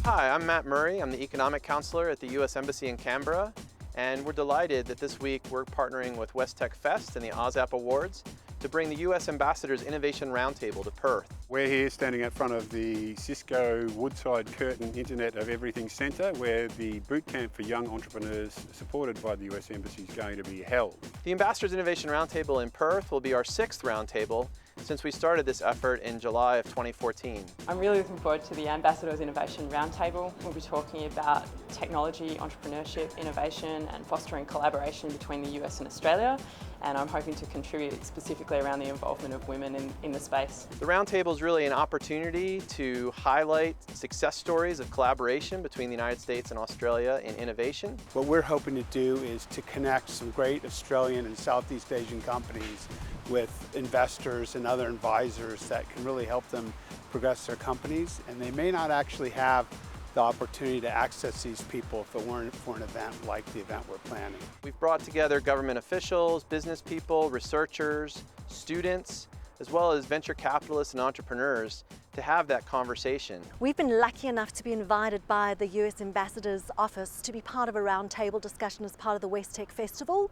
Hi, I'm Matt Murray. I'm the Economic Counselor at the U.S. Embassy in Canberra, and we're delighted that this week we're partnering with WestTech Fest and the OzAPP Awards to bring the U.S. Ambassador's Innovation Roundtable to Perth. We're here standing in front of the Cisco Woodside Curtin Internet of Everything Centre, where the Bootcamp for young entrepreneurs supported by the US Embassy is going to be held. The Ambassador's Innovation Roundtable in Perth will be our 6th roundtable since we started this effort in July of 2014. I'm really looking forward to the Ambassador's Innovation Roundtable. We'll be talking about technology, entrepreneurship, innovation and fostering collaboration between the US and Australia, and I'm hoping to contribute specifically around the involvement of women in the space. The roundtable is really an opportunity to highlight success stories of collaboration between the United States and Australia in innovation. What we're hoping to do is to connect some great Australian and Southeast Asian companies with investors and other advisors that can really help them progress their companies, and they may not actually have the opportunity to access these people if it weren't for an event like the event we're planning. We've brought together government officials, business people, researchers, students, as well as venture capitalists and entrepreneurs to have that conversation. We've been lucky enough to be invited by the US Ambassador's office to be part of a roundtable discussion as part of the WestTech Festival,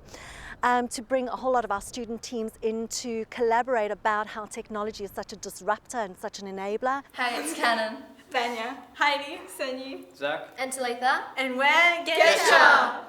to bring a whole lot of our student teams in to collaborate about how technology is such a disruptor and such an enabler. Hi, it's Canon. Vanya, Heidi, Sunyi, Zach, And Talitha. and we're Getcha!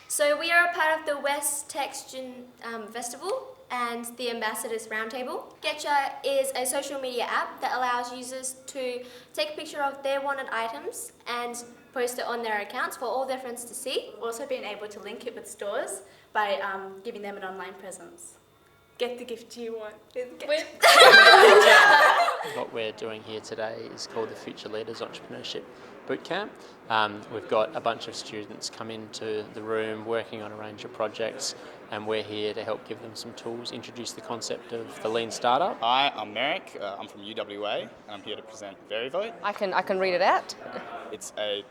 So we are a part of the West Tech Student Festival and the Ambassadors Roundtable. Getcha is a social media app that allows users to take a picture of their wanted items and post it on their accounts for all their friends to see. also being able to link it with stores by giving them an online presence. Get the gift you want. what we're doing here today is called the Future Leaders Entrepreneurship Bootcamp. We've got a bunch of students come into the room working on a range of projects, and we're here to help give them some tools, introduce the concept of the lean startup. Hi, I'm Merrick. I'm from UWA, and I'm here to present VeriVote. I can read it out. It's a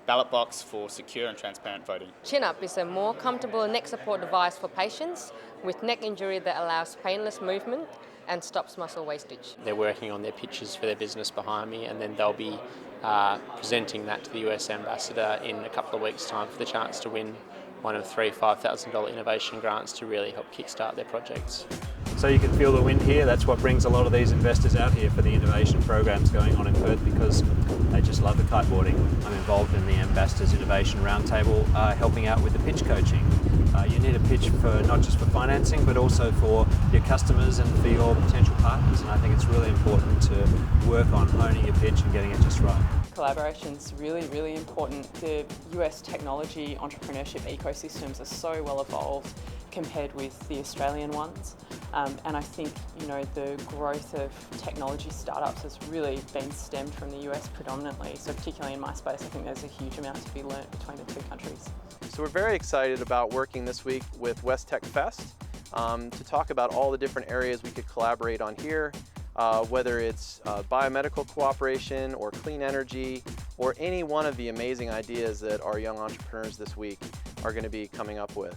ballot box for secure and transparent voting. Chin-up is a more comfortable neck support device for patients with neck injury that allows painless movement and stops muscle wastage. They're working on their pitches for their business behind me, and then they'll be presenting that to the US Ambassador in a couple of weeks' time for the chance to win one of 3 $5,000 innovation grants to really help kickstart their projects. So you can feel the wind here. That's what brings a lot of these investors out here for the innovation programs going on in Perth, because they just love the kiteboarding. I'm involved in the Ambassadors Innovation Roundtable, helping out with the pitch coaching. You need a pitch for not just for financing, but also for your customers and for your potential partners. And I think it's really important to work on honing your pitch and getting it just right. Collaboration's really, really important. The US technology entrepreneurship ecosystems are so well evolved compared with the Australian ones. And I think, the growth of technology startups has really been stemmed from the US predominantly. So particularly in my space, I think there's a huge amount to be learnt between the two countries. So we're very excited about working this week with WestTech Fest to talk about all the different areas we could collaborate on here, whether it's biomedical cooperation or clean energy or any one of the amazing ideas that our young entrepreneurs this week are going to be coming up with.